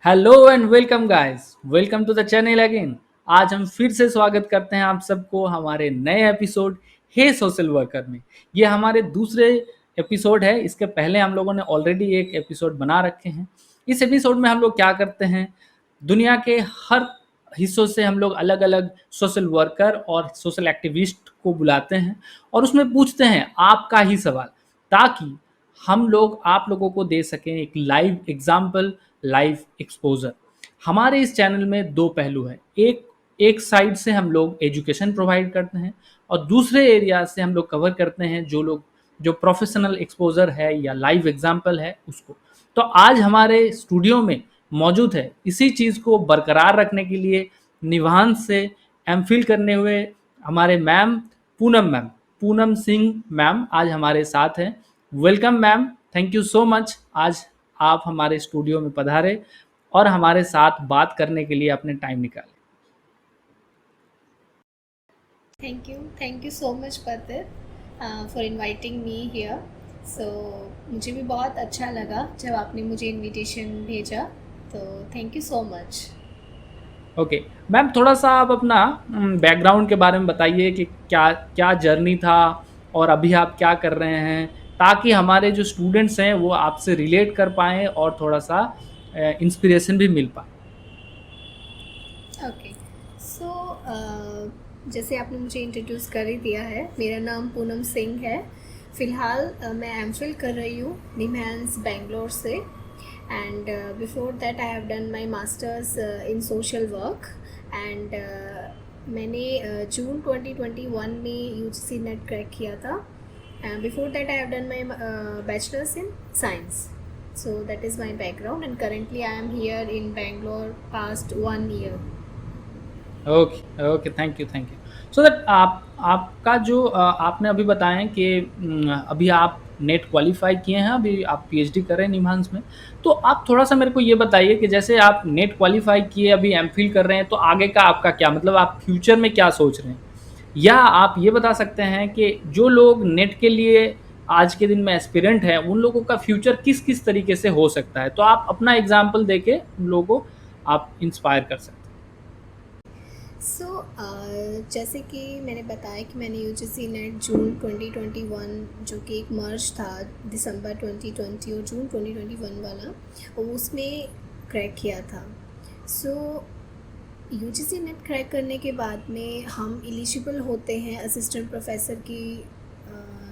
Hello and welcome guys, welcome to the channel again. आज हम फिर से स्वागत करते हैं आप सबको हमारे नए एपिसोड हे सोशल वर्कर में। ये हमारे दूसरे एपिसोड है। इसके पहले हम लोगों ने ऑलरेडी एक एपिसोड बना रखे हैं। इस एपिसोड में हम लोग क्या करते हैं, दुनिया के हर हिस्सों से हम लोग अलग अलग सोशल वर्कर और सोशल एक्टिविस्ट को बुलाते हैं और उसमें पूछते हैं आपका ही सवाल, ताकि हम लोग आप लोगों को दे सकें एक लाइव एग्जाम्पल, लाइव एक्सपोजर। हमारे इस चैनल में दो पहलू हैं। एक एक साइड से हम लोग एजुकेशन प्रोवाइड करते हैं और दूसरे एरिया से हम लोग कवर करते हैं जो प्रोफेशनल एक्सपोजर है या लाइव एग्जाम्पल है उसको। तो आज हमारे स्टूडियो में मौजूद है इसी चीज़ को बरकरार रखने के लिए निभान से एमफिल करने हुए हमारे मैम पूनम सिंह मैम आज हमारे साथ हैं। Welcome ma'am, thank you so much. आज आप हमारे स्टूडियो में पधारे और हमारे साथ बात करने के लिए अपने टाइम निकाले। थैंक यू सो मच पतिर for inviting me here. So मुझे भी बहुत अच्छा लगा जब आपने मुझे इनविटेशन भेजा, तो thank you so much. Okay ma'am, थोड़ा सा आप अपना बैकग्राउंड के बारे में बताइए कि क्या क्या जर्नी था और अभी आप क्या कर रहे हैं, ताकि हमारे जो स्टूडेंट्स हैं वो आपसे रिलेट कर पाएँ और थोड़ा सा इंस्पिरेशन भी मिल पाए। ओके। सो जैसे आपने मुझे इंट्रोड्यूस कर ही दिया है, मेरा नाम पूनम सिंह है। फ़िलहाल मैं एमफिल कर रही हूँ निम्हांस बेंगलोर से। And before that I have done my masters in social work. And मैंने जून 2021 में यूजीसी नेट क्रैक किया था। Before that I have done my bachelors in science. So that is my background, and currently I am here in Bangalore past 1 year. Okay okay, thank you. So that आपका जो आपने अभी बताएं कि अभी आप नेट क्वालिफाई किए हैं, अभी आप पीएचडी कर रहे हैं निम्हांस में। तो आप थोड़ा सा मेरे को ये बताइए कि जैसे आप नेट क्वालिफाई किए, अभी एमफिल कर रहे हैं, तो आगे का आपका क्या मतलब, आप फ्यूचर में क्या सोच रहे हैं, या आप ये बता सकते हैं कि जो लोग नेट के लिए आज के दिन में एस्पिरेंट हैं उन लोगों का फ्यूचर किस किस तरीके से हो सकता है। तो आप अपना एग्जाम्पल दे के उन लोगों को आप इंस्पायर कर सकते हैं। सो जैसे कि मैंने बताया कि मैंने यूजीसी नेट जून 2021, जो कि एक मर्ज था दिसंबर 2020 और जून 2021 वाला, और उसमें क्रैक किया था। सो यूजीसी नेट क्रैक करने के बाद में हम एलिजिबल होते हैं असिस्टेंट प्रोफेसर की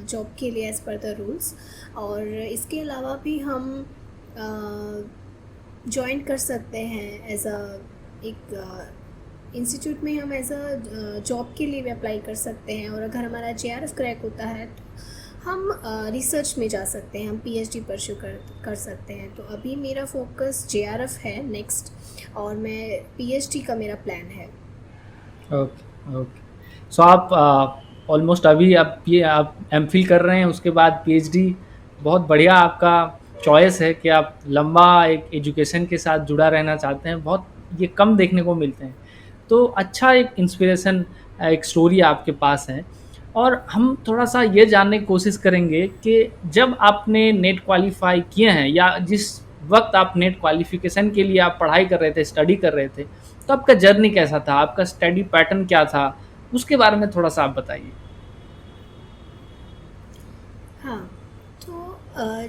जॉब के लिए एज़ पर द रूल्स। और इसके अलावा भी हम ज्वाइन कर सकते हैं एज अ एक इंस्टीट्यूट में। हम एज अ जॉब के लिए भी अप्लाई कर सकते हैं, और अगर हमारा जेआरएफ क्रैक होता है तो हम रिसर्च में जा सकते हैं, हम पीएचडी परस्यू कर सकते हैं। तो अभी मेरा फोकस जेआरएफ है नेक्स्ट, और मैं पीएचडी का मेरा प्लान है। Okay okay. सो आप ऑलमोस्ट अभी आप एमफिल कर रहे हैं, उसके बाद पीएचडी। बहुत बढ़िया आपका चॉइस है कि आप लंबा एक एजुकेशन के साथ जुड़ा रहना चाहते हैं। बहुत ये कम देखने को मिलते हैं, तो अच्छा एक इंस्पिरेशन, एक स्टोरी आपके पास है। और हम थोड़ा सा ये जानने की कोशिश करेंगे कि जब आपने नेट क्वालिफाई किए हैं, या जिस वक्त आप नेट क्वालिफिकेशन के लिए आप पढ़ाई कर रहे थे, स्टडी कर रहे थे, तो आपका जर्नी कैसा था, आपका स्टडी पैटर्न क्या था, उसके बारे में थोड़ा सा आप बताइए। हाँ। तो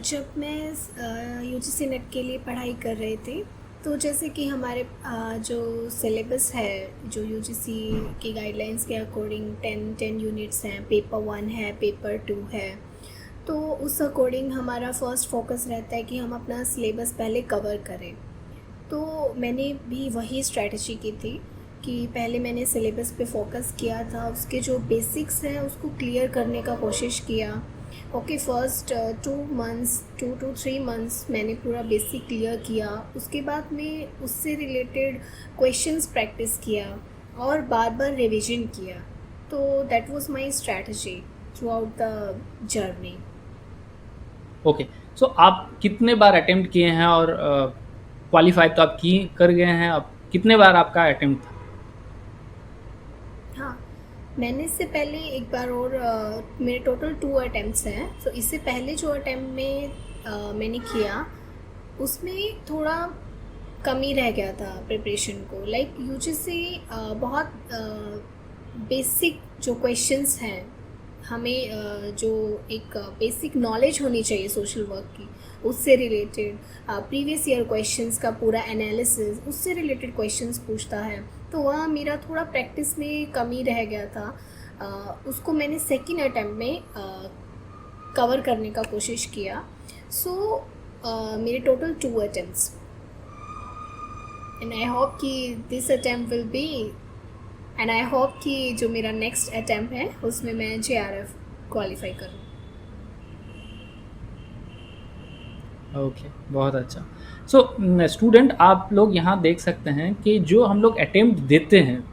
जब मैं यूजीसी नेट के लिए पढ़ाई कर रहे थे, तो जैसे कि हमारे जो सिलेबस है, जो यूजीसी की गाइडलाइंस के अकॉर्डिंग 10 यूनिट्स हैं, पेपर 1 है, पेपर 2 है। तो उस अकॉर्डिंग हमारा फर्स्ट फोकस रहता है कि हम अपना सिलेबस पहले कवर करें। तो मैंने भी वही स्ट्रेटजी की थी कि पहले मैंने सिलेबस पे फोकस किया था, उसके जो बेसिक्स हैं उसको क्लियर करने का कोशिश किया। ओके, फर्स्ट 2 to 3 मंथ्स मैंने पूरा बेसिक क्लियर किया। उसके बाद में उससे रिलेटेड क्वेश्चंस प्रैक्टिस किया और बार बार रिवीजन किया। तो that was my strategy throughout the journey. Okay. So आप कितने बार अटेम्प्ट किए हैं, और क्वालिफाई तो आप की कर गए हैं, अब कितने बार आपका अटेम्प्ट था? हाँ, मैंने इससे पहले एक बार और मेरे टोटल 2 अटेम्प्ट्स हैं। तो इससे पहले जो अटेम्प्ट में मैंने किया, उसमें थोड़ा कमी रह गया था प्रिपरेशन को। लाइक यूजीसी बहुत बेसिक जो क्वेश्चंस हैं, हमें जो एक बेसिक नॉलेज होनी चाहिए सोशल वर्क की, उससे रिलेटेड प्रीवियस ईयर क्वेश्चंस का पूरा एनालिसिस, उससे रिलेटेड क्वेश्चंस पूछता है। तो वह मेरा थोड़ा प्रैक्टिस में कमी रह गया था। उसको मैंने सेकेंड अटैम्प्ट में कवर करने का कोशिश किया। सो मेरे total 2 attempts, and I hope कि this attempt will be, and I hope कि जो मेरा नेक्स्ट अटैम्प्ट है उसमें मैं JRF क्वालिफाई करूँ। ओके, बहुत अच्छा। सो स्टूडेंट, आप लोग यहाँ देख सकते हैं कि जो हम लोग अटेम्प्ट देते हैं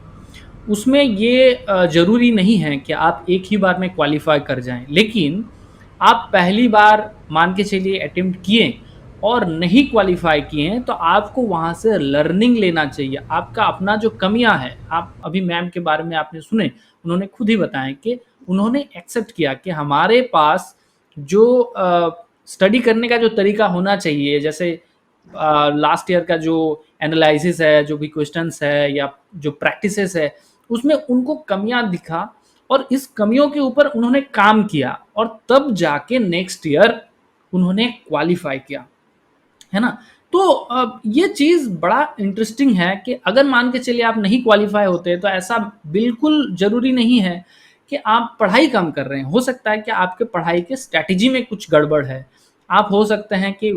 उसमें ये ज़रूरी नहीं है कि आप एक ही बार में क्वालिफाई कर जाएं, लेकिन आप पहली बार मान के चलिए अटेम्प्ट किए और नहीं क्वालिफाई किए हैं, तो आपको वहाँ से लर्निंग लेना चाहिए। आपका अपना जो कमियां हैं, आप अभी मैम के बारे में आपने सुने, उन्होंने खुद ही बताया कि उन्होंने एक्सेप्ट किया कि हमारे पास जो स्टडी करने का जो तरीका होना चाहिए, जैसे लास्ट ईयर का जो एनालिसिस है, जो भी क्वेश्चंस है या जो प्रैक्टिसेस है, उसमें उनको कमियां दिखा और इस कमियों के ऊपर उन्होंने काम किया और तब जाके नेक्स्ट ईयर उन्होंने क्वालिफाई किया, है ना। तो ये चीज़ बड़ा इंटरेस्टिंग है कि अगर मान के चलिए आप नहीं क्वालिफाई होते तो ऐसा बिल्कुल ज़रूरी नहीं है कि आप पढ़ाई कम कर रहे हैं। हो सकता है कि आपके पढ़ाई के स्ट्रैटेजी में कुछ गड़बड़ है। आप हो सकते हैं कि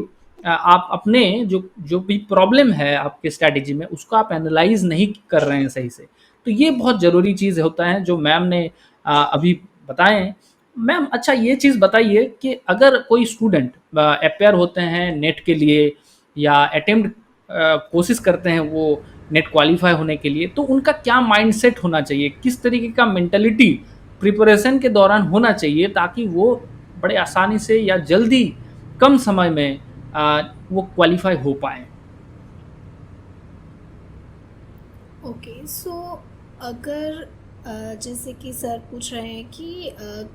आप अपने जो जो भी प्रॉब्लम है आपके स्ट्रैटेजी में, उसको आप एनालाइज नहीं कर रहे हैं सही से। तो ये बहुत ज़रूरी चीज़ होता है जो मैम ने अभी बताए हैं। मैम, अच्छा ये चीज़ बताइए कि अगर कोई स्टूडेंट अपेयर होते हैं नेट के लिए या अटेम्प्ट कोशिश करते हैं वो नेट क्वालिफाई होने के लिए, तो उनका क्या माइंडसेट होना चाहिए, किस तरीके का मेंटलिटी प्रिपरेशन के दौरान होना चाहिए ताकि वो बड़े आसानी से या जल्दी कम समय में वो क्वालिफाई हो पाए। ओके, सो अगर जैसे कि सर पूछ रहे हैं कि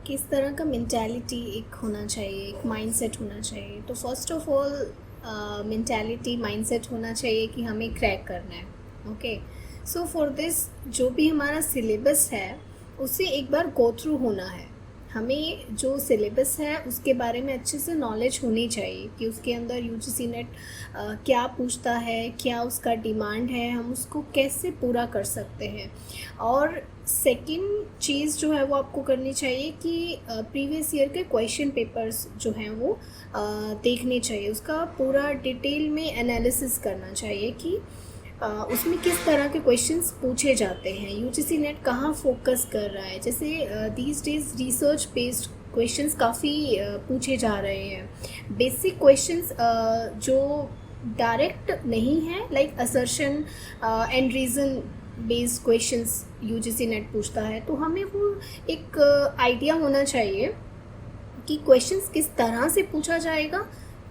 किस तरह का मेंटालिटी एक होना चाहिए, एक माइंडसेट होना चाहिए, तो first of all mentality mindset होना चाहिए कि हमें क्रैक करना है। ओके, सो फॉर दिस जो भी हमारा सिलेबस है उसे एक बार गो थ्रू होना है। हमें जो सिलेबस है उसके बारे में अच्छे से नॉलेज होनी चाहिए कि उसके अंदर यूजीसी नेट क्या पूछता है, क्या उसका डिमांड है, हम उसको कैसे पूरा कर सकते हैं। और सेकंड चीज़ जो है वो आपको करनी चाहिए कि प्रीवियस ईयर के क्वेश्चन पेपर्स जो हैं वो देखने चाहिए, उसका पूरा डिटेल में एनालिसिस करना चाहिए कि उसमें किस तरह के क्वेश्चंस पूछे जाते हैं, यूजीसी नेट कहाँ फोकस कर रहा है। जैसे these days research based questions काफ़ी पूछे जा रहे हैं। बेसिक क्वेश्चंस जो डायरेक्ट नहीं है, like assertion and reason based questions UGC net पूछता है, तो हमें वो एक आइडिया होना चाहिए कि क्वेश्चंस किस तरह से पूछा जाएगा,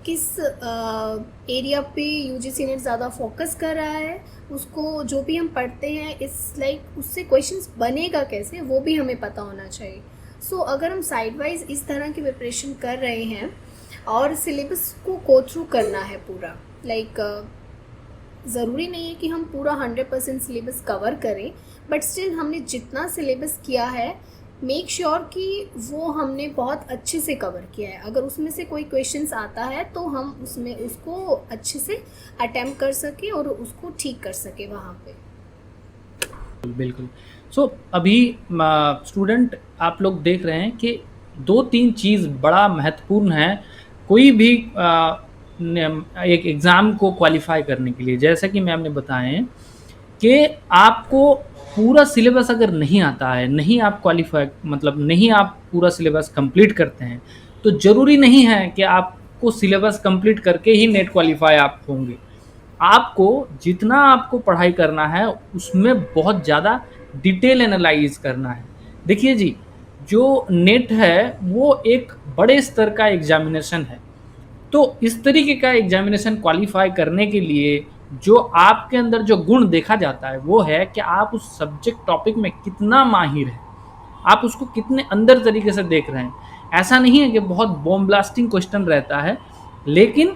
किस एरिया पे यूजीसी नेट ज़्यादा फोकस कर रहा है, उसको जो भी हम पढ़ते हैं इस लाइक उससे क्वेश्चंस बनेगा कैसे, वो भी हमें पता होना चाहिए। सो अगर हम साइड वाइज इस तरह की प्रिपरेशन कर रहे हैं और सिलेबस को गो थ्रू करना है पूरा, लाइक ज़रूरी नहीं है कि हम पूरा 100% सिलेबस कवर करें, बट स्टिल हमने जितना सिलेबस किया है मेक श्योर कि वो हमने बहुत अच्छे से कवर किया है। अगर उसमें से कोई क्वेश्चंस आता है तो हम उसमें उसको अच्छे से अटेम्प्ट कर सकें और उसको ठीक कर सकें वहाँ पे। बिल्कुल। सो अभी स्टूडेंट आप लोग देख रहे हैं कि 2-3 चीज़ बड़ा महत्वपूर्ण है कोई भी एक एग्ज़ाम को क्वालिफाई करने के लिए। जैसा कि मैम ने बताए हैं कि आपको पूरा सिलेबस अगर नहीं आता है, नहीं आप क्वालिफाई मतलब नहीं आप पूरा सिलेबस कंप्लीट करते हैं, तो ज़रूरी नहीं है कि आपको सिलेबस कंप्लीट करके ही नेट क्वालिफाई आप होंगे। आपको जितना आपको पढ़ाई करना है उसमें बहुत ज़्यादा डिटेल एनालाइज करना है। देखिए जी, जो नेट है वो एक बड़े स्तर का एग्जामिनेशन है, तो इस तरीके का एग्जामिनेशन क्वालिफाई करने के लिए जो आपके अंदर जो गुण देखा जाता है वो है कि आप उस सब्जेक्ट टॉपिक में कितना माहिर हैं, आप उसको कितने अंदर तरीके से देख रहे हैं। ऐसा नहीं है कि बहुत बॉम्ब ब्लास्टिंग क्वेश्चन रहता है, लेकिन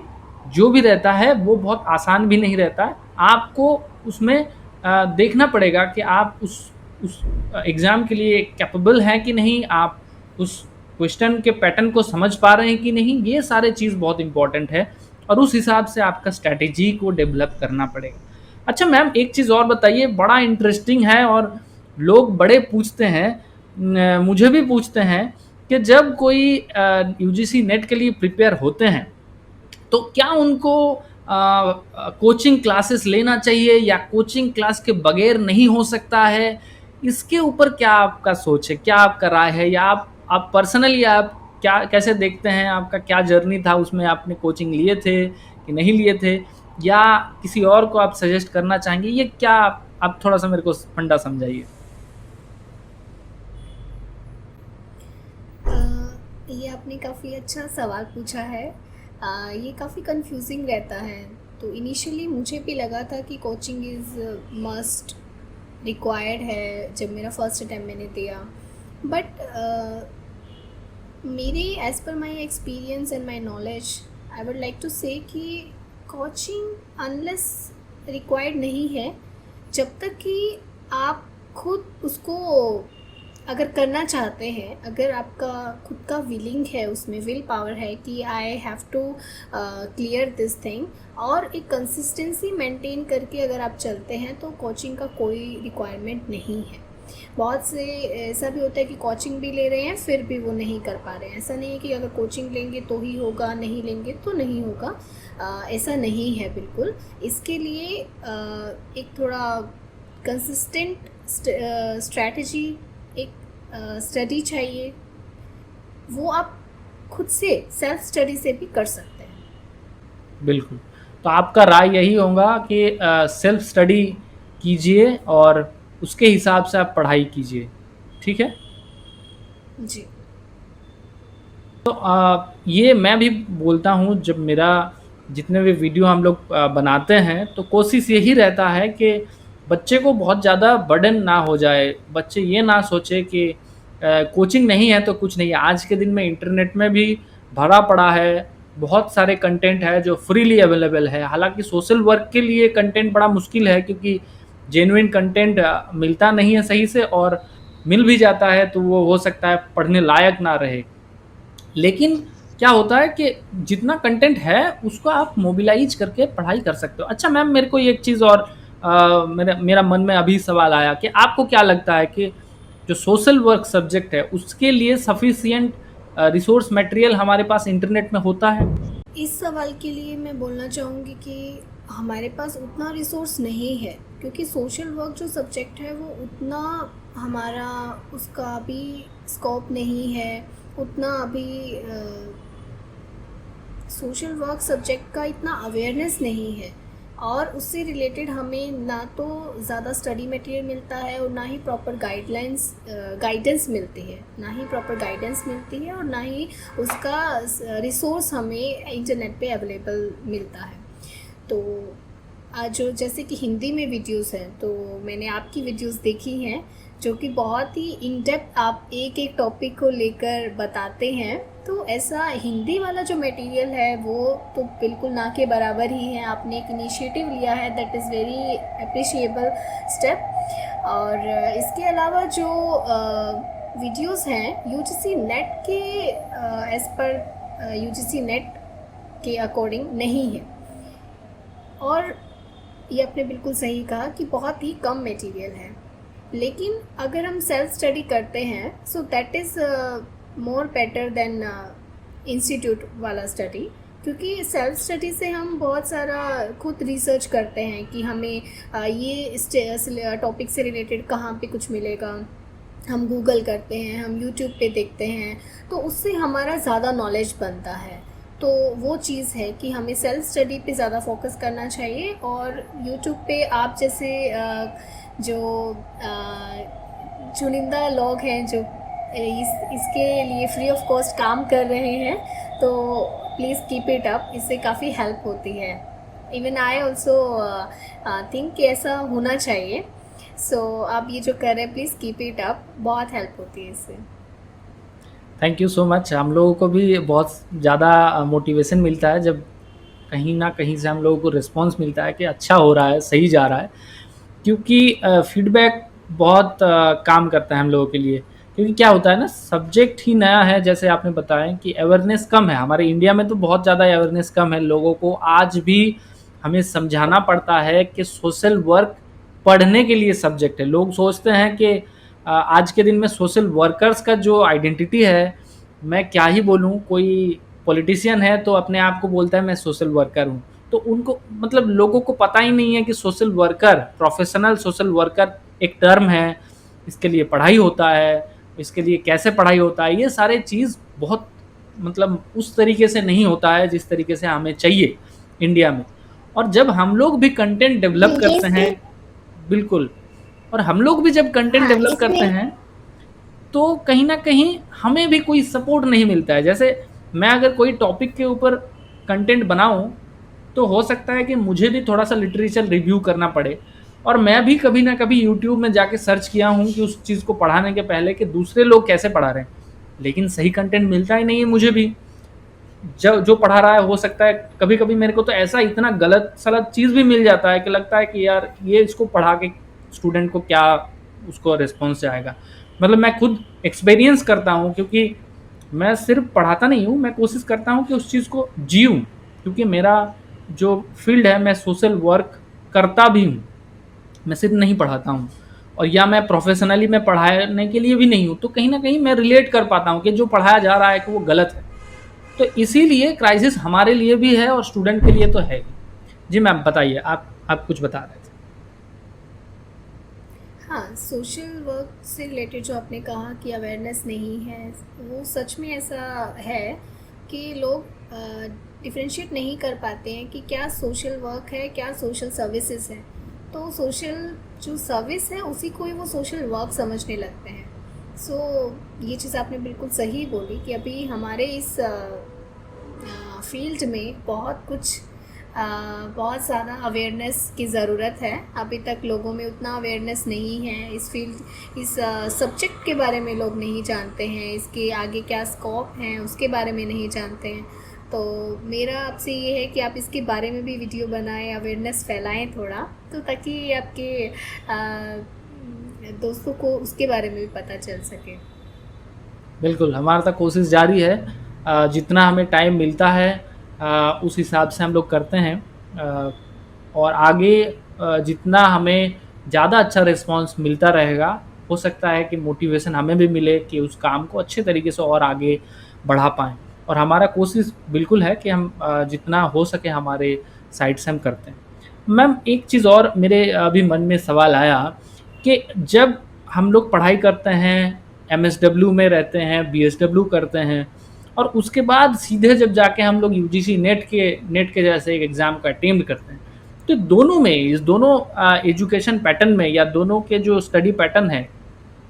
जो भी रहता है वो बहुत आसान भी नहीं रहता है आपको उसमें देखना पड़ेगा कि आप उस एग्ज़ाम के लिए कैपेबल हैं कि नहीं, आप उस क्वेश्चन के पैटर्न को समझ पा रहे हैं कि नहीं, ये सारे चीज़ बहुत इंपॉर्टेंट है और उस हिसाब से आपका स्ट्रैटेजी को डेवलप करना पड़ेगा। अच्छा मैम, एक चीज़ और बताइए, बड़ा इंटरेस्टिंग है और लोग बड़े पूछते हैं, मुझे भी पूछते हैं कि जब कोई यूजीसी नेट के लिए प्रिपेयर होते हैं तो क्या उनको कोचिंग क्लासेस लेना चाहिए या कोचिंग क्लास के बगैर नहीं हो सकता है? इसके ऊपर क्या आपका सोच है, क्या आपका राय है, या आप पर्सनली आप क्या कैसे देखते हैं, आपका क्या जर्नी था, उसमें आपने कोचिंग लिए थे कि नहीं लिए थे, या किसी और को आप सजेस्ट करना चाहेंगे? ये क्या आप थोड़ा सा मेरे को फंडा समझाइए। ये आपने काफ़ी अच्छा सवाल पूछा है। ये काफ़ी कंफ्यूजिंग रहता है। तो इनिशियली मुझे भी लगा था कि कोचिंग इज़ मस्ट रिक्वायर्ड है जब मेरा फर्स्ट अटैम्प्ट मैंने दिया। बट मेरे एज़ पर my experience and my knowledge, I would like to say कि कोचिंग अनलेस रिक्वायर्ड नहीं है जब तक कि आप खुद उसको अगर करना चाहते हैं, अगर आपका खुद का विलिंग है, उसमें विल पावर है कि I have to clear this thing, और एक कंसिस्टेंसी मेंटेन करके अगर आप चलते हैं तो कोचिंग का कोई रिक्वायरमेंट नहीं है। बहुत से ऐसा भी होता है कि कोचिंग भी ले रहे हैं फिर भी वो नहीं कर पा रहे हैं। ऐसा नहीं है कि अगर कोचिंग लेंगे तो ही होगा, नहीं लेंगे तो नहीं होगा। ऐसा नहीं है बिल्कुल। इसके लिए एक थोड़ा कंसिस्टेंट स्ट्रैटेजी, एक स्टडी चाहिए। वो आप खुद से सेल्फ स्टडी से भी कर सकते हैं। बिल्कुल। तो आपका राय यही होगा कि सेल्फ स्टडी कीजिए और उसके हिसाब से आप पढ़ाई कीजिए, ठीक है? जी। तो ये मैं भी बोलता हूँ, जब मेरा जितने भी वीडियो हम लोग बनाते हैं तो कोशिश यही रहता है कि बच्चे को बहुत ज़्यादा बर्डन ना हो जाए, बच्चे ये ना सोचे कि कोचिंग नहीं है तो कुछ नहीं है। आज के दिन में इंटरनेट में भी भरा पड़ा है, बहुत सारे कंटेंट है जो फ्रीली अवेलेबल है। हालांकि सोशल वर्क के लिए कंटेंट बड़ा मुश्किल है, क्योंकि जेन्युइन कंटेंट मिलता नहीं है सही से, और मिल भी जाता है तो वो हो सकता है पढ़ने लायक ना रहे। लेकिन क्या होता है कि जितना कंटेंट है उसको आप मोबिलाइज करके पढ़ाई कर सकते हो। अच्छा मैम, मेरे को एक चीज़ और मेरा मेरा मन में अभी सवाल आया कि आपको क्या लगता है कि जो सोशल वर्क सब्जेक्ट है उसके लिए सफिशिएंट रिसोर्स मटेरियल हमारे पास इंटरनेट में होता है? इस सवाल के लिए मैं बोलना चाहूँगी कि हमारे पास उतना रिसोर्स नहीं है, क्योंकि सोशल वर्क जो सब्जेक्ट है वो उतना हमारा उसका अभी स्कोप नहीं है। उतना अभी सोशल वर्क सब्जेक्ट का इतना अवेयरनेस नहीं है, और उससे रिलेटेड हमें ना तो ज़्यादा स्टडी मटेरियल मिलता है और ना ही प्रॉपर गाइडेंस मिलती है, ना ही प्रॉपर गाइडेंस मिलती है, और ना ही उसका रिसोर्स हमें इंटरनेट पे अवेलेबल मिलता है। तो आज जो जैसे कि हिंदी में वीडियोस हैं, तो मैंने आपकी वीडियोस देखी हैं जो कि बहुत ही इन डेप्थ आप एक एक टॉपिक को लेकर बताते हैं। तो ऐसा हिंदी वाला जो मटेरियल है वो तो बिल्कुल ना के बराबर ही है। आपने एक इनिशिएटिव लिया है, that is very appreciable step. और इसके अलावा जो वीडियोस हैं यूजीसी नेट के एज़ पर यूजीसी नेट के अकॉर्डिंग नहीं है। और ये आपने बिल्कुल सही कहा कि बहुत ही कम मटेरियल है। लेकिन अगर हम सेल्फ स्टडी करते हैं so that is more better than institute वाला स्टडी, क्योंकि सेल्फ स्टडी से हम बहुत सारा खुद रिसर्च करते हैं कि हमें ये टॉपिक से रिलेटेड कहाँ पे कुछ मिलेगा। हम गूगल करते हैं, हम यूट्यूब पे देखते हैं, तो उससे हमारा ज़्यादा नॉलेज बनता है। तो वो चीज़ है कि हमें सेल्फ स्टडी पे ज़्यादा फोकस करना चाहिए। और यूट्यूब पे आप जैसे जो चुनिंदा लोग हैं जो इसके लिए फ्री ऑफ कॉस्ट काम कर रहे हैं, तो प्लीज़ कीप इट अप, इससे काफ़ी हेल्प होती है। इवन आई ऑल्सो थिंक कि ऐसा होना चाहिए। सो आप ये जो कर रहे हैं प्लीज़ कीप इट अप, बहुत हेल्प होती है इससे। Thank you so much. हम लोगों को भी बहुत ज़्यादा मोटिवेशन मिलता है जब कहीं न कहीं से हम लोगों को रिस्पॉन्स मिलता है कि अच्छा हो रहा है, सही जा रहा है। क्योंकि फीडबैक बहुत काम करता है हम लोगों के लिए। क्योंकि क्या होता है ना, सब्जेक्ट ही नया है, जैसे आपने बताया कि अवेयरनेस कम है हमारे इंडिया में, तो बहुत ज़्यादा अवेयरनेस कम है लोगों को। आज भी हमें समझाना पड़ता है कि सोशल वर्क पढ़ने के लिए सब्जेक्ट है। लोग सोचते हैं कि आज के दिन में सोशल वर्कर्स का जो आइडेंटिटी है, मैं क्या ही बोलूँ, कोई पॉलिटिशियन है तो अपने आप को बोलता है मैं सोशल वर्कर हूँ। तो उनको मतलब लोगों को पता ही नहीं है कि social worker, professional social worker एक टर्म है, इसके लिए पढ़ाई होता है, इसके लिए कैसे पढ़ाई होता है, ये सारे चीज़ बहुत मतलब उस तरीके से नहीं होता है जिस तरीके से हमें चाहिए इंडिया में। और जब हम लोग भी कंटेंट डेवलप ये करते हैं, सिर्फ बिल्कुल, और हम लोग भी जब कंटेंट हाँ, डेवलप करते इसमें हैं तो कहीं न कहीं हमें भी कोई सपोर्ट नहीं मिलता है। जैसे मैं अगर कोई टॉपिक के ऊपर कंटेंट बनाऊँ, तो हो सकता है कि मुझे भी थोड़ा-सा लिटरेचर रिव्यू करना पड़े, और मैं भी कभी न कभी यूट्यूब में जाके सर्च किया हूँ कि उस चीज़ को पढ़ाने के पहले कि दूसरे लोग कैसे पढ़ा रहे हैं। लेकिन सही कंटेंट मिलता ही नहीं है मुझे भी। जो पढ़ा रहा है, हो सकता है कभी-कभी मेरे को तो ऐसा इतना गलत-सलत चीज़ भी मिल जाता है कि लगता है कि यार ये इसको पढ़ा के स्टूडेंट को क्या उसको रिस्पॉन्स आएगा। मतलब मैं खुद एक्सपीरियंस करता हूँ, क्योंकि मैं सिर्फ़ पढ़ाता नहीं हूँ, मैं कोशिश करता हूँ कि उस चीज़ को जीऊँ, क्योंकि मेरा जो फ़ील्ड है, मैं सोशल वर्क करता भी हूँ, मैं सिर्फ़ नहीं पढ़ाता हूँ। और या मैं प्रोफ़ेशनली मैं पढ़ाने के लिए भी नहीं हूँ, तो कहीं न कहीं मैं रिलेट कर पाता हूँ कि जो पढ़ाया जा रहा है कि वो गलत है। तो इसीलिए क्राइसिस हमारे लिए भी है और स्टूडेंट के लिए तो है ही। जी मैम बताइए, आप कुछ बता रहे थे। हाँ, सोशल वर्क से रिलेटेड जो आपने कहा कि अवेयरनेस नहीं है, वो सच में ऐसा है कि लोग डिफरेंशिएट नहीं कर पाते हैं कि क्या सोशल वर्क है, क्या सोशल सर्विसेज है। तो सोशल जो सर्विस है उसी को ही वो सोशल वर्क समझने लगते हैं। सो ये चीज़ आपने बिल्कुल सही बोली कि अभी हमारे इस फील्ड में बहुत कुछ बहुत ज़्यादा अवेयरनेस की ज़रूरत है। अभी तक लोगों में उतना अवेयरनेस नहीं है इस फील्ड, इस सब्जेक्ट के बारे में लोग नहीं जानते हैं, इसके आगे क्या स्कोप हैं उसके बारे में नहीं जानते हैं। तो मेरा आपसे ये है कि आप इसके बारे में भी वीडियो बनाएं, अवेयरनेस फैलाएं थोड़ा, तो ताकि आपके दोस्तों को उसके बारे में भी पता चल सके। बिल्कुल, हमारा तो कोशिश जारी है। जितना हमें टाइम मिलता है उस हिसाब से हम लोग करते हैं। और आगे जितना हमें ज़्यादा अच्छा रिस्पॉन्स मिलता रहेगा, हो सकता है कि मोटिवेशन हमें भी मिले कि उस काम को अच्छे तरीके से और आगे बढ़ा पाएँ। और हमारा कोशिश बिल्कुल है कि हम जितना हो सके हमारे साइड से हम करते हैं। मैम एक चीज़ और मेरे अभी मन में सवाल आया कि जब हम लोग पढ़ाई करते हैं, एमएसडब्ल्यू में रहते हैं, बीएसडब्ल्यू करते हैं, और उसके बाद सीधे जब जाके हम लोग यूजीसी नेट के जैसे एक एग्ज़ाम का अटेम्प्ट करते हैं, तो दोनों में इस दोनों एजुकेशन पैटर्न में या दोनों के जो स्टडी पैटर्न है,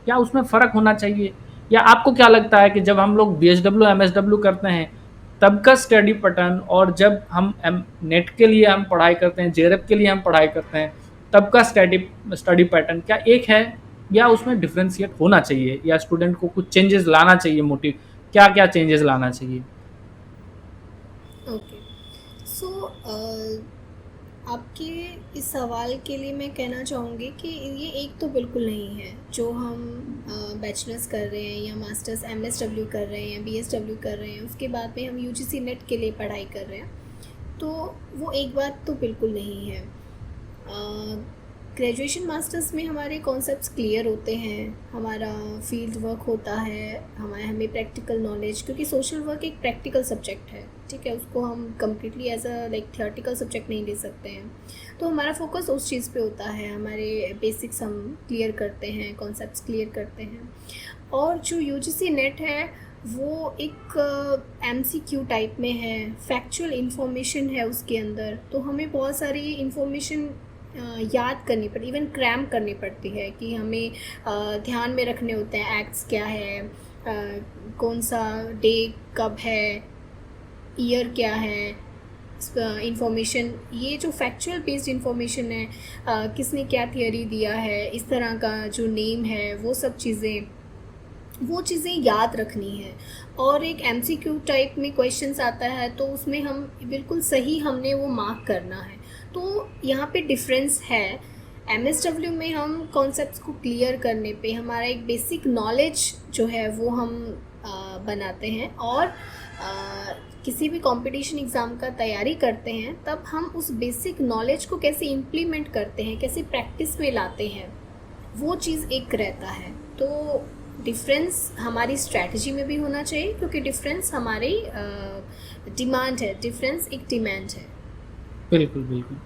क्या उसमें फ़र्क होना चाहिए? या आपको क्या लगता है कि जब हम लोग बीएसडब्ल्यू, एमएसडब्ल्यू करते हैं, तब का स्टडी पैटर्न और जब हम नेट के लिए हम पढ़ाई करते हैं, जेआरएफ के लिए हम पढ़ाई करते हैं, तब का स्टडी पैटर्न क्या एक है, या उसमें डिफरेंशिएट होना चाहिए, या स्टूडेंट को कुछ चेंजेस लाना चाहिए, मोटिव क्या-क्या चेंजेस लाना चाहिए? ओके। सो आपके इस सवाल के लिए मैं कहना चाहूँगी कि ये एक तो बिल्कुल नहीं है। जो हम बैचलर्स कर रहे हैं या मास्टर्स एमएसडब्ल्यू कर रहे हैं या बीएसडब्ल्यू कर रहे हैं, उसके बाद में हम यूजीसी नेट के लिए पढ़ाई कर रहे हैं, तो वो एक बात तो बिल्कुल नहीं है। ग्रेजुएशन मास्टर्स में हमारे कॉन्सेप्ट्स क्लियर होते हैं, हमारा फील्ड वर्क होता है, हमें प्रैक्टिकल नॉलेज, क्योंकि सोशल वर्क एक प्रैक्टिकल सब्जेक्ट है, ठीक है, उसको हम completely as a like theoretical subject नहीं ले सकते हैं। तो हमारा फोकस उस चीज़ पे होता है, हमारे बेसिक्स हम क्लियर करते हैं, कॉन्सेप्ट्स क्लियर करते हैं। और जो यूजीसी नेट है वो एक एमसीक्यू टाइप में है, फैक्चुअल इन्फॉर्मेशन है उसके अंदर, तो हमें बहुत सारी इन्फॉर्मेशन याद करनी पड़ती, इवन क्रैम करनी पड़ती है कि हमें ध्यान में रखने होते हैं एक्ट्स क्या है, कौन सा डे कब है, ईयर क्या है, इंफॉर्मेशन, ये जो फैक्चुअल बेस्ड इंफॉर्मेशन है, किसने क्या थियरी दिया है, इस तरह का जो नेम है, वो सब चीज़ें वो चीज़ें याद रखनी है। और एक एमसीक्यू टाइप में क्वेश्चंस आता है तो उसमें हम बिल्कुल सही हमने वो मार्क करना है। तो यहाँ पे डिफरेंस है। एमएसडब्ल्यू में हम कॉन्सेप्ट्स को क्लियर करने पे हमारा एक बेसिक नॉलेज जो है वो हम बनाते हैं, और किसी भी कंपटीशन एग्ज़ाम का तैयारी करते हैं तब हम उस बेसिक नॉलेज को कैसे इम्प्लीमेंट करते हैं, कैसे प्रैक्टिस में लाते हैं, वो चीज़ एक रहता है। तो डिफरेंस हमारी स्ट्रैटेजी में भी होना चाहिए, क्योंकि डिफरेंस हमारी डिमांड है, डिफरेंस एक डिमांड है। बिल्कुल, बिल्कुल।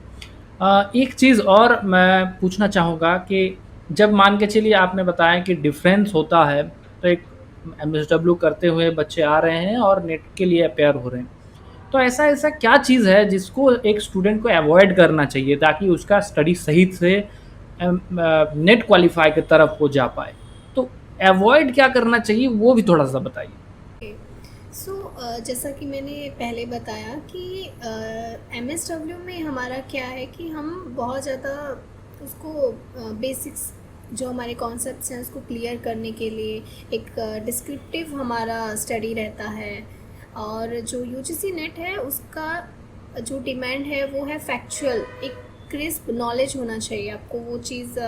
एक चीज़ और मैं पूछना चाहूँगा कि जब मान के चलिए आपने बताया कि डिफ़रेंस होता है, तो एक एमएसडब्ल्यू करते हुए बच्चे आ रहे हैं और नेट के लिए अपेयर हो रहे हैं। तो ऐसा-ऐसा क्या चीज़ है जिसको एक स्टूडेंट को अवॉइड करना चाहिए ताकि उसका स्टडी सही से नेट क्वालीफाई की तरफ वो जा पाए? तो अवॉइड क्या करना चाहिए वो भी थोड़ा-सा बताइए? ओके। सो जैसा कि मैंने पहले बताया कि एमएसडब्ल्यू में हमारा क्या है कि हम बहुत ज़्यादा उसको बेसिक्स जो हमारे कॉन्सेप्ट्स हैं उसको क्लियर करने के लिए एक डिस्क्रिप्टिव हमारा स्टडी रहता है। और जो यूजीसी नेट है उसका जो डिमांड है वो है फैक्चुअल, एक क्रिस्प नॉलेज होना चाहिए आपको। वो चीज़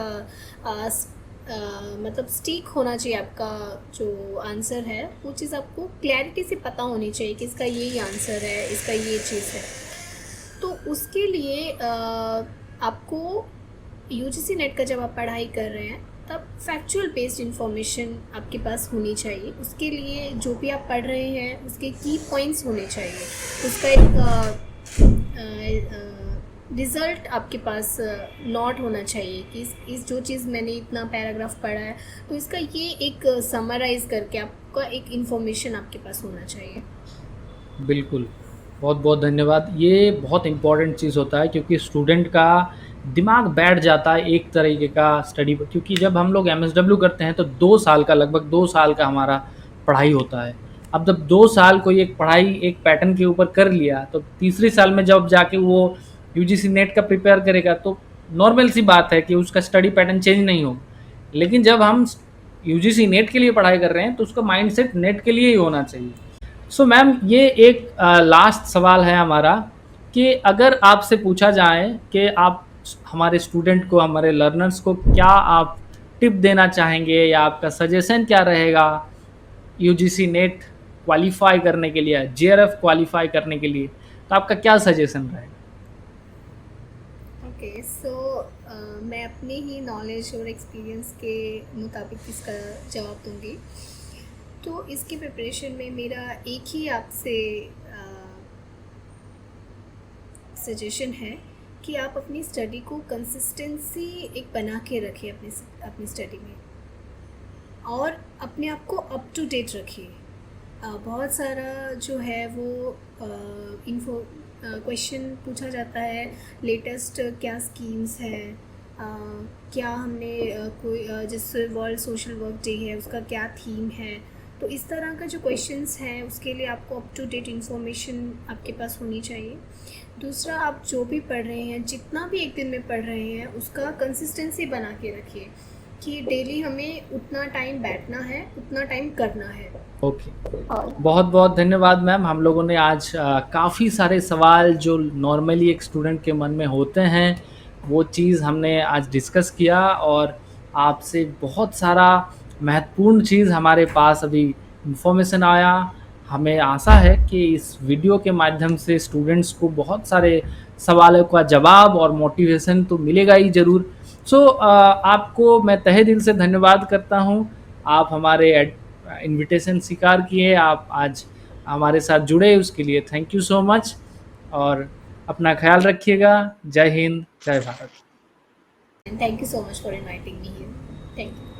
मतलब स्टीक होना चाहिए आपका जो आंसर है, वो चीज़ आपको क्लैरिटी से पता होनी चाहिए कि इसका यही आंसर है, इसका ये चीज़ है। तो उसके लिए आपको यूजीसी नेट का जब आप पढ़ाई कर रहे हैं तब फैक्चुअल बेस्ड इंफॉर्मेशन आपके पास होनी चाहिए। उसके लिए जो भी आप पढ़ रहे हैं उसके की पॉइंट्स होने चाहिए, उसका एक रिज़ल्ट आपके पास नोट होना चाहिए कि इस जो चीज़ मैंने इतना पैराग्राफ पढ़ा है तो इसका ये एक समराइज़ करके आपका एक इन्फॉर्मेशन आपके पास होना चाहिए। बिल्कुल, बहुत-बहुत धन्यवाद। ये बहुत इम्पोर्टेंट चीज़ होता है क्योंकि स्टूडेंट का दिमाग बैठ जाता है एक तरीके का स्टडी पर, क्योंकि जब हम लोग एमएसडब्ल्यू करते हैं तो 2 साल का, लगभग 2 साल का हमारा पढ़ाई होता है। अब जब 2 साल कोई एक पढ़ाई एक पैटर्न के ऊपर कर लिया, तो तीसरे साल में जब जाके वो यूजीसी नेट का प्रिपेयर करेगा तो नॉर्मल सी बात है कि उसका स्टडी पैटर्न चेंज नहीं होगा। लेकिन जब हम यूजीसी नेट के लिए पढ़ाई कर रहे हैं तो उसका माइंडसेट नेट के लिए ही होना चाहिए। सो मैम, ये एक लास्ट सवाल है हमारा कि अगर आपसे पूछा जाए कि आप हमारे स्टूडेंट को, हमारे लर्नर्स को क्या आप टिप देना चाहेंगे या आपका सजेशन क्या रहेगा यूजीसी नेट क्वालिफाई करने के लिए, जेआरएफ क्वालिफाई करने के लिए, तो आपका क्या सजेशन रहेगा? ओके। सो मैं अपने ही नॉलेज और एक्सपीरियंस के मुताबिक इसका जवाब दूंगी। तो इसकी प्रिपरेशन में मेरा एक ही आपसे सजेशन है कि आप अपनी स्टडी को कंसिस्टेंसी एक बना के रखिए अपनी अपनी स्टडी में, और अपने आप को अप टू डेट रखिए। बहुत सारा जो है वो इन्फो क्वेश्चन पूछा जाता है, लेटेस्ट क्या स्कीम्स है, क्या हमने कोई जैसे वर्ल्ड सोशल वर्क डे है उसका क्या थीम है। तो इस तरह का जो क्वेश्चंस हैं उसके लिए आपको अप टू डेट इन्फॉर्मेशन आपके पास होनी चाहिए। दूसरा, आप जो भी पढ़ रहे हैं, जितना भी एक दिन में पढ़ रहे हैं, उसका कंसिस्टेंसी बना के रखिए कि डेली हमें उतना टाइम बैठना है, उतना टाइम करना है। ओके, और बहुत-बहुत धन्यवाद मैम। हम लोगों ने आज काफ़ी सारे सवाल जो नॉर्मली एक स्टूडेंट के मन में होते हैं, वो चीज़ हमने आज डिस्कस किया और आपसे बहुत सारा महत्वपूर्ण चीज़ हमारे पास अभी इन्फॉर्मेशन आया। हमें आशा है कि इस वीडियो के माध्यम से स्टूडेंट्स को बहुत सारे सवालों का जवाब और मोटिवेशन तो मिलेगा ही ज़रूर। सो आपको मैं तहे दिल से धन्यवाद करता हूँ। आप हमारे इनविटेशन स्वीकार किए, आप आज हमारे साथ जुड़े, उसके लिए थैंक यू सो मच। और अपना ख्याल रखिएगा। जय हिंद, जय Bharat. Thank you so much for inviting me here. Thank you.